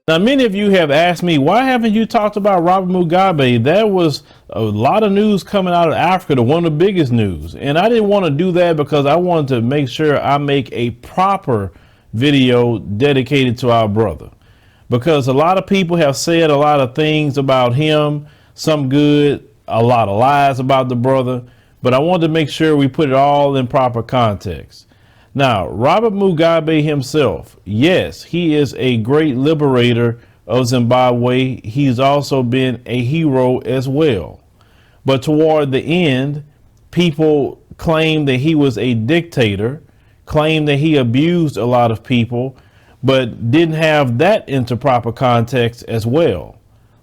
Now, many of you have asked me, why haven't you talked about Robert Mugabe? There was a lot of news coming out of Africa, one of the biggest news. And I didn't want to do that because I wanted to make sure I make a proper video dedicated to our brother. Because a lot of people have said a lot of things about him, some good, a lot of lies about the brother. But I wanted to make sure we put it all in proper context. Now, Robert Mugabe himself, yes, he is a great liberator of Zimbabwe. He's also been a hero as well. But toward the end, people claimed that he was a dictator, claimed that he abused a lot of people, but didn't have that into proper context as well.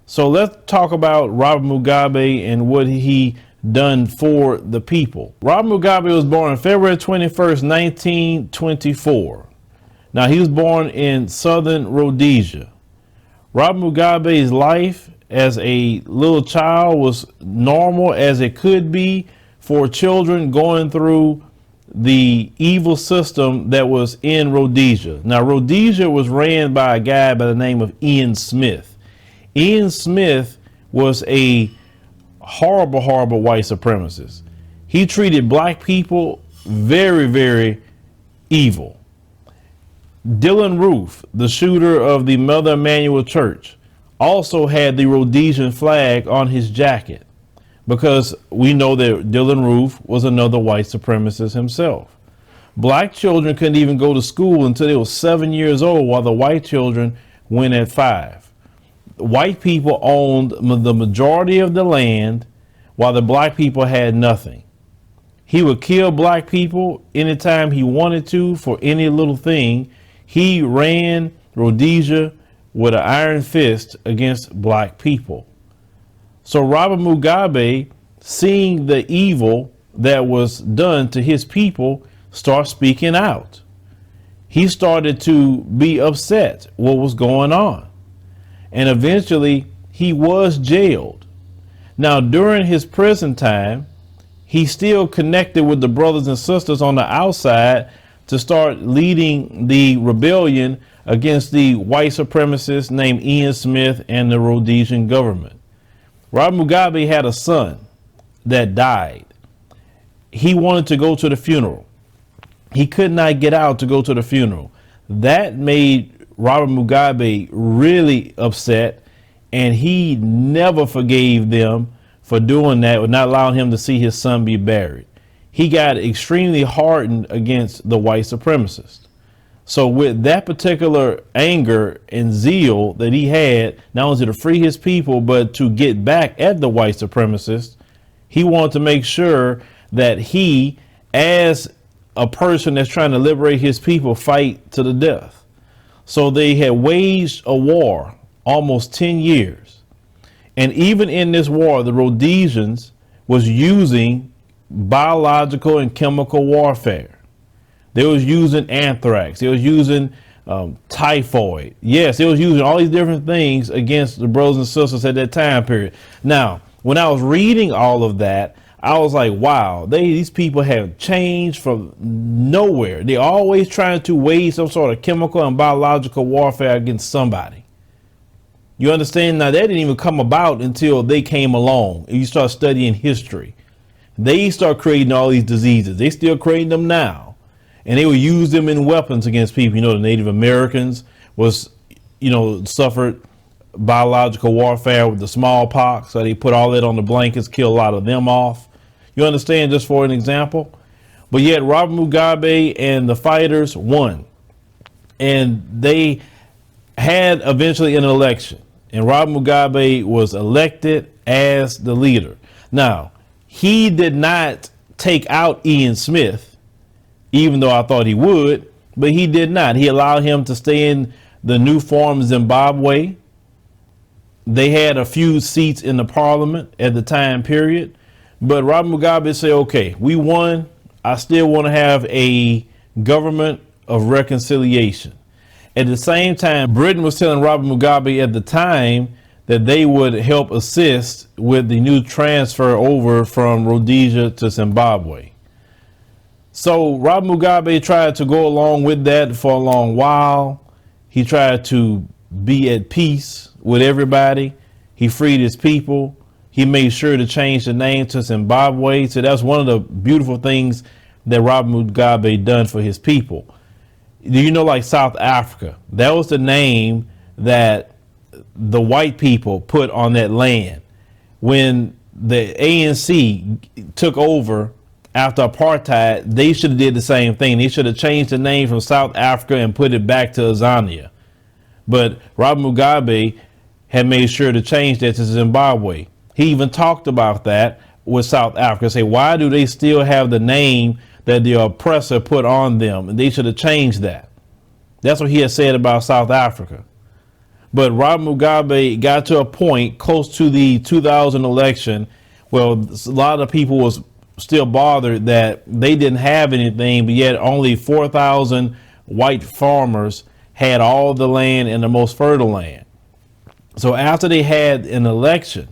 So let's talk about Robert Mugabe and what he done for the people. Robert Mugabe was born on February 21st, 1924. Now, he was born in southern Rhodesia. Robert Mugabe's life as a little child was normal as it could be for children going through the evil system that was in Rhodesia. Now, Rhodesia was ran by a guy by the name of Ian Smith. Ian Smith was a horrible white supremacist. He treated black people very, very evil. Dylan Roof, the shooter of the Mother Emanuel Church, also had the Rhodesian flag on his jacket because we know that Dylan Roof was another white supremacist himself. Black children couldn't even go to school until they were 7 years old, while the white children went at 5. White people owned the majority of the land while the black people had nothing. He would kill black people anytime he wanted to for any little thing. He ran Rhodesia with an iron fist against black people. So Robert Mugabe, seeing the evil that was done to his people, started speaking out. He started to be upset what was going on. And eventually he was jailed. Now, during his prison time, he still connected with the brothers and sisters on the outside to start leading the rebellion against the white supremacists named Ian Smith and the Rhodesian government. Robert Mugabe had a son that died. He wanted to go to the funeral. He could not get out to go to the funeral. That made Robert Mugabe really upset, and he never forgave them for doing that, or not allowing him to see his son be buried. He got extremely hardened against the white supremacists. So with that particular anger and zeal that he had, not only to free his people, but to get back at the white supremacists, he wanted to make sure that he, as a person that's trying to liberate his people, fight to the death. So they had waged a war almost 10 years. And even in this war, the Rhodesians was using biological and chemical warfare. They was using anthrax. They was using typhoid. Yes, they was using all these different things against the brothers and sisters at that time period. Now, when I was reading all of that, I was like, wow, these people have changed from nowhere. They're always trying to wage some sort of chemical and biological warfare against somebody. You understand? Now, that didn't even come about until they came along and you start studying history. They start creating all these diseases. They still creating them now. And they would use them in weapons against people. You know, the Native Americans was, suffered biological warfare with the smallpox. So they put all that on the blankets, kill a lot of them off. You understand, just for an example? But yet Robert Mugabe and the fighters won. And they had eventually an election. And Robert Mugabe was elected as the leader. Now, he did not take out Ian Smith, even though I thought he would, but he did not. He allowed him to stay in the new form Zimbabwe. They had a few seats in the parliament at the time period. But Robert Mugabe said, okay, we won. I still want to have a government of reconciliation. At the same time, Britain was telling Robert Mugabe at the time that they would help assist with the new transfer over from Rhodesia to Zimbabwe. So Robert Mugabe tried to go along with that for a long while. He tried to be at peace with everybody. He freed his people. He made sure to change the name to Zimbabwe. So that's one of the beautiful things that Robert Mugabe done for his people. Do you know, like South Africa, that was the name that the white people put on that land. When the ANC took over after apartheid, they should have did the same thing. They should have changed the name from South Africa and put it back to Azania. But Robert Mugabe had made sure to change that to Zimbabwe. He even talked about that with South Africa. Say, why do they still have the name that the oppressor put on them? And they should have changed that. That's what he had said about South Africa. But Robert Mugabe got to a point close to the 2000 election where a lot of people was still bothered that they didn't have anything, but yet only 4,000 white farmers had all the land and the most fertile land. So after they had an election,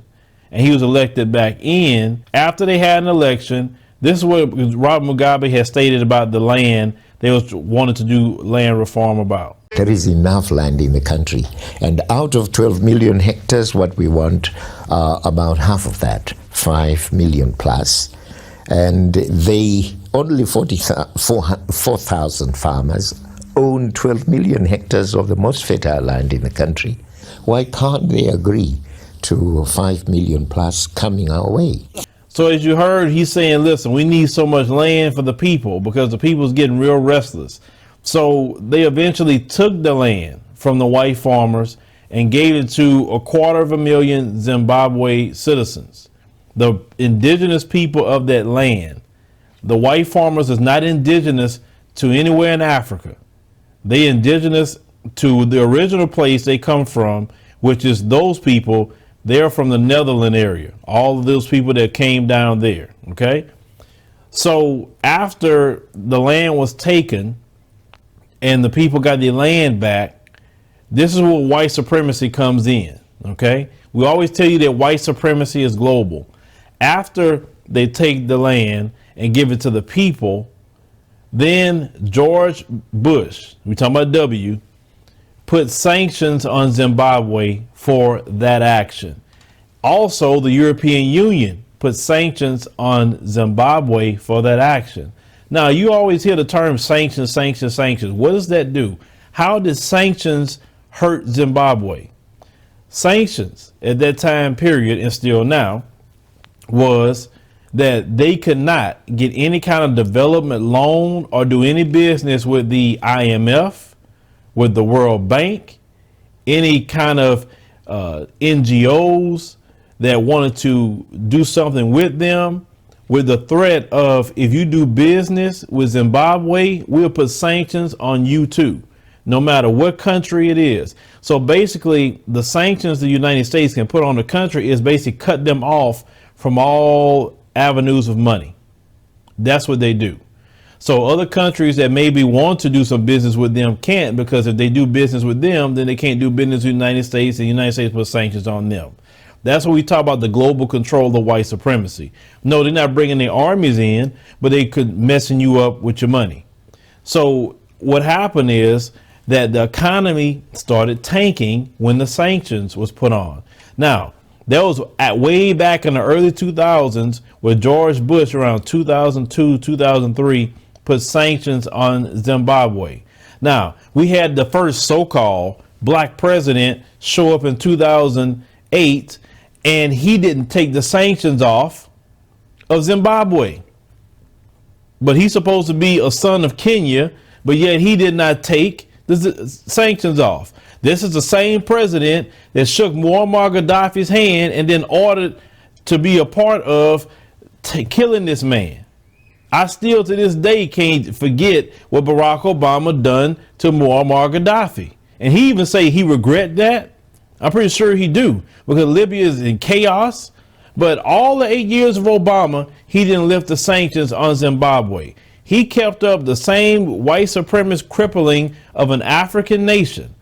and he was elected back in, after they had an election, this is what Robert Mugabe had stated about the land they wanted to do land reform about. There is enough land in the country, and out of 12 million hectares, what we want, about half of that, 5 million plus, and they only 4,000 farmers own 12 million hectares of the most fertile land in the country. Why can't they agree to 5 million plus coming our way? So as you heard, he's saying, listen, we need so much land for the people because the people's getting real restless. So they eventually took the land from the white farmers and gave it to 250,000 Zimbabwe citizens, the indigenous people of that land. The white farmers is not indigenous to anywhere in Africa. They indigenous to the original place they come from, which is those people. They're from the Netherlands area. All of those people that came down there. Okay. So after the land was taken and the people got their land back, this is where white supremacy comes in. Okay. We always tell you that white supremacy is global. After they take the land and give it to the people, then George Bush, we talking about W, put sanctions on Zimbabwe for that action. Also, the European Union put sanctions on Zimbabwe for that action. Now, you always hear the term sanctions, sanctions, sanctions. What does that do? How did sanctions hurt Zimbabwe? Sanctions at that time period, and still now, was that they could not get any kind of development loan or do any business with the IMF, with the World Bank, any kind of NGOs that wanted to do something with them, with the threat of, if you do business with Zimbabwe, we'll put sanctions on you too, no matter what country it is. So basically, the sanctions the United States can put on the country is basically cut them off from all avenues of money. That's what they do. So other countries that maybe want to do some business with them can't, because if they do business with them, then they can't do business with the United States, and the United States puts sanctions on them. That's what we talk about, the global control of white supremacy. No, they're not bringing their armies in, but they could messing you up with your money. So what happened is that the economy started tanking when the sanctions was put on. Now, that was at way back in the early 2000s, where George Bush around 2002, 2003, put sanctions on Zimbabwe. Now, we had the first so-called black president show up in 2008, and he didn't take the sanctions off of Zimbabwe. But he's supposed to be a son of Kenya, but yet he did not take the sanctions off. This is the same president that shook Muammar Gaddafi's hand and then ordered to be a part of killing this man. I still to this day can't forget what Barack Obama done to Muammar Gaddafi. And he even say he regret that. I'm pretty sure he do, because Libya is in chaos. But all the 8 years of Obama, he didn't lift the sanctions on Zimbabwe. He kept up the same white supremacist crippling of an African nation.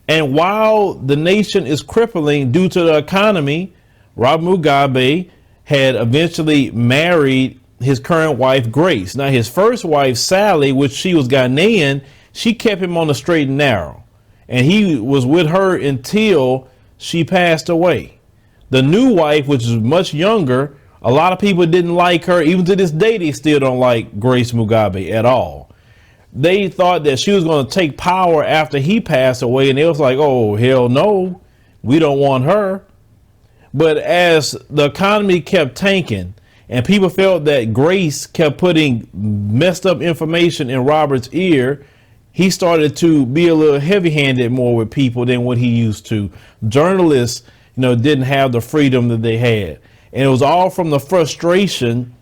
And while the nation is crippling due to the economy, Robert Mugabe had eventually married his current wife, Grace. Now, his first wife, Sally, which she was Ghanaian, she kept him on the straight and narrow. And he was with her until she passed away. The new wife, which is much younger, a lot of people didn't like her. Even to this day, they still don't like Grace Mugabe at all. They thought that she was going to take power after he passed away, and it was like, oh, hell no, we don't want her. But as the economy kept tanking and people felt that Grace kept putting messed up information in Robert's ear, he started to be a little heavy-handed more with people than what he used to. Journalists, didn't have the freedom that they had. And it was all from the frustration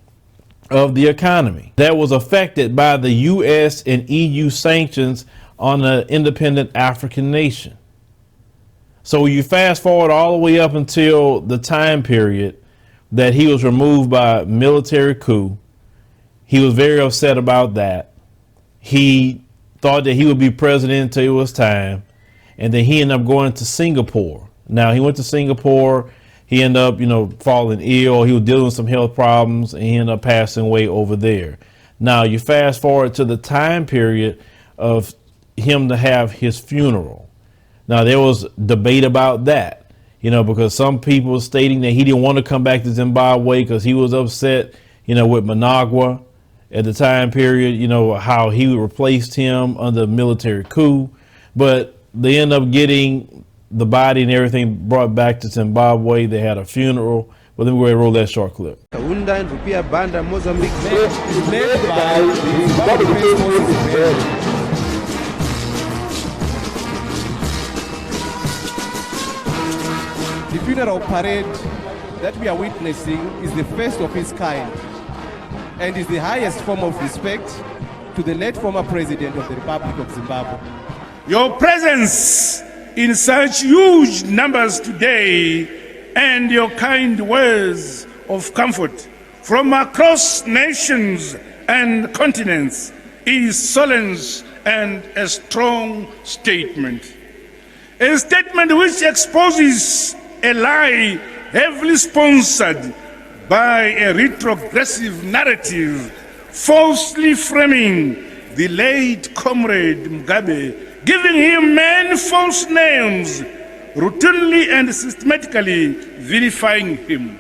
of the economy that was affected by the U.S. and EU sanctions on an independent African nation. So you fast forward all the way up until the time period that he was removed by military coup. He was very upset about that. He thought that he would be president until it was time. And then he ended up going to Singapore. Now he went to Singapore. He ended up, falling ill. He was dealing with some health problems, and he ended up passing away over there. Now you fast forward to the time period of him to have his funeral. Now there was debate about that, because some people were stating that he didn't want to come back to Zimbabwe because he was upset, with Managua at the time period, how he replaced him under military coup. But they ended up getting the body and everything brought back to Zimbabwe. They had a funeral. But then we're going to roll that short clip. Kaunda and Rupia Banda Mozambique led by the Zimbabwe Defense Forces. The funeral parade that we are witnessing is the first of its kind and is the highest form of respect to the late former president of the Republic of Zimbabwe. Your presence in such huge numbers today and your kind words of comfort from across nations and continents is solemn and a strong statement. A statement which exposes a lie heavily sponsored by a retrogressive narrative falsely framing the late comrade Mugabe, giving him many false names, routinely and systematically vilifying him.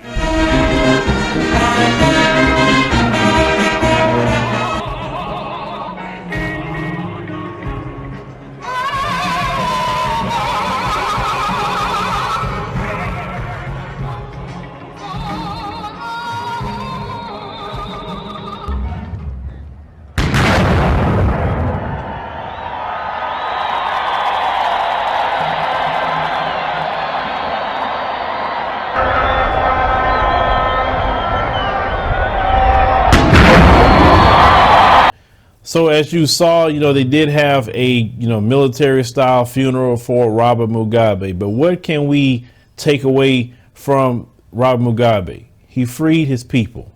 So as you saw, they did have a, military style funeral for Robert Mugabe. But what can we take away from Robert Mugabe? He freed his people.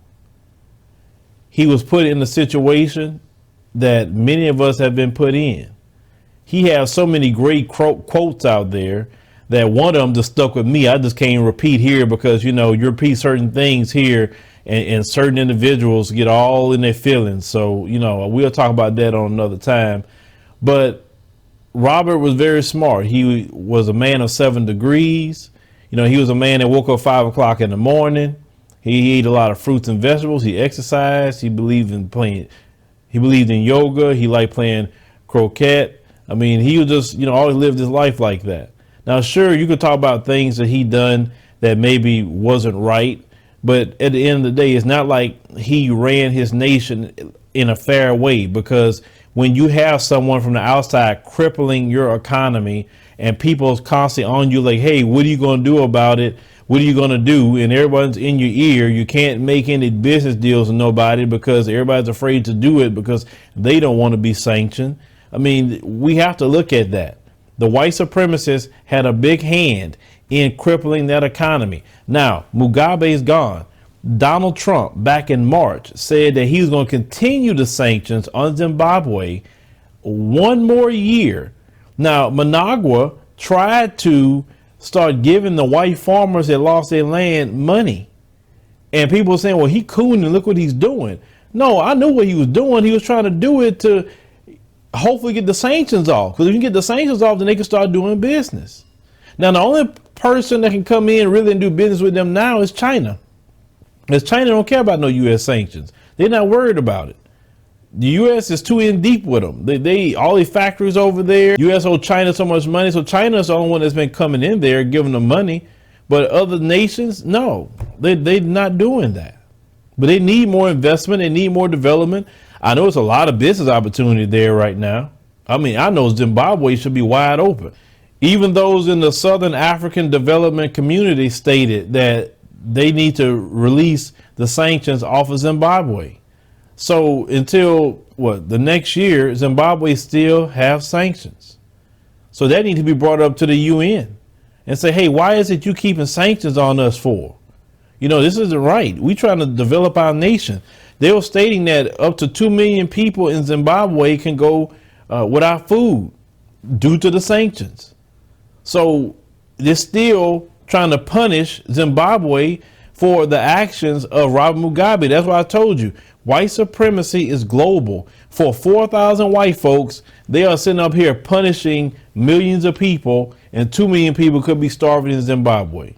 He was put in a situation that many of us have been put in. He has so many great quotes out there that one of them just stuck with me. I just can't repeat here because, you repeat certain things here and certain individuals get all in their feelings. So, we'll talk about that on another time. But Robert was very smart. He was a man of 7 degrees. He was a man that woke up 5 o'clock in the morning. He ate a lot of fruits and vegetables. He exercised. He believed in yoga. He liked playing croquet. He was just, always lived his life like that. Now, sure, you could talk about things that he done that maybe wasn't right. But at the end of the day, it's not like he ran his nation in a fair way, because when you have someone from the outside crippling your economy and people's constantly on you like, hey, what are you going to do about it? What are you going to do? And everyone's in your ear. You can't make any business deals with nobody because everybody's afraid to do it because they don't want to be sanctioned. We have to look at that. The white supremacists had a big hand in crippling that economy. Now, Mugabe is gone. Donald Trump back in March said that he was going to continue the sanctions on Zimbabwe 1 more year. Now, Managua tried to start giving the white farmers that lost their land money. And people were saying, well, he cooning, look what he's doing. No, I knew what he was doing. He was trying to do it to hopefully get the sanctions off. Because if you can get the sanctions off, then they can start doing business. Now, the only person that can come in really and do business with them now is China. Because China don't care about no U.S. sanctions. They're not worried about it. The U.S. is too in deep with them. They all these factories over there. U.S. owe China so much money, so China's the only one that's been coming in there giving them money. But other nations, no, they're not doing that. But they need more investment. They need more development. I know it's a lot of business opportunity there right now. I mean, I know Zimbabwe should be wide open. Even those in the Southern African Development Community stated that they need to release the sanctions off of Zimbabwe. So until the next year, Zimbabwe still have sanctions. So that needs to be brought up to the UN and say, hey, why is it you keeping sanctions on us for? You know, this isn't right. We trying to develop our nation. They were stating that up to 2 million people in Zimbabwe can go without food due to the sanctions. So they're still trying to punish Zimbabwe for the actions of Robert Mugabe. That's why I told you, white supremacy is global. For 4,000 white folks, they are sitting up here punishing millions of people, and 2 million people could be starving in Zimbabwe.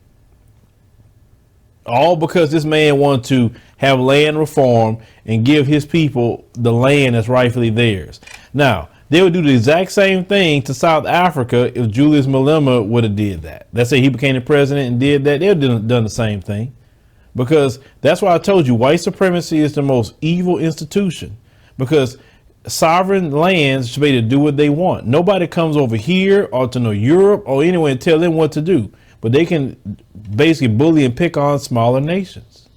All because this man wanted to have land reform and give his people the land that's rightfully theirs. Now, they would do the exact same thing to South Africa if Julius Malema would have did that. Let's say he became the president and did that. They would have done the same thing. Because that's why I told you white supremacy is the most evil institution. Because sovereign lands should be able to do what they want. Nobody comes over here or to know Europe or anywhere and tell them what to do. But they can basically bully and pick on smaller nations.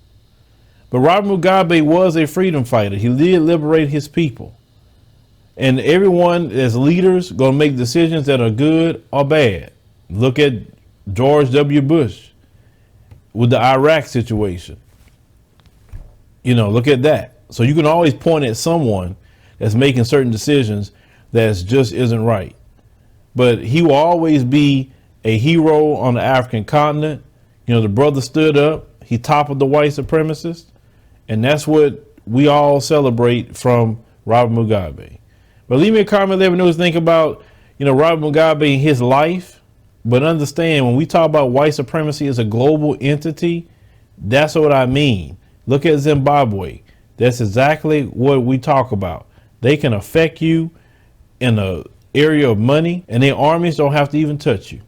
But Robert Mugabe was a freedom fighter. He did liberate his people. And everyone as leaders going to make decisions that are good or bad. Look at George W. Bush with the Iraq situation. You know, look at that. So you can always point at someone that's making certain decisions that just isn't right. But he will always be a hero on the African continent. You know, the brother stood up. He toppled the white supremacists. And that's what we all celebrate from Robert Mugabe. But leave me a comment, let me know what you think about, you know, Robert Mugabe and his life. But understand, when we talk about white supremacy as a global entity, that's what I mean. Look at Zimbabwe. That's exactly what we talk about. They can affect you in an area of money, and their armies don't have to even touch you.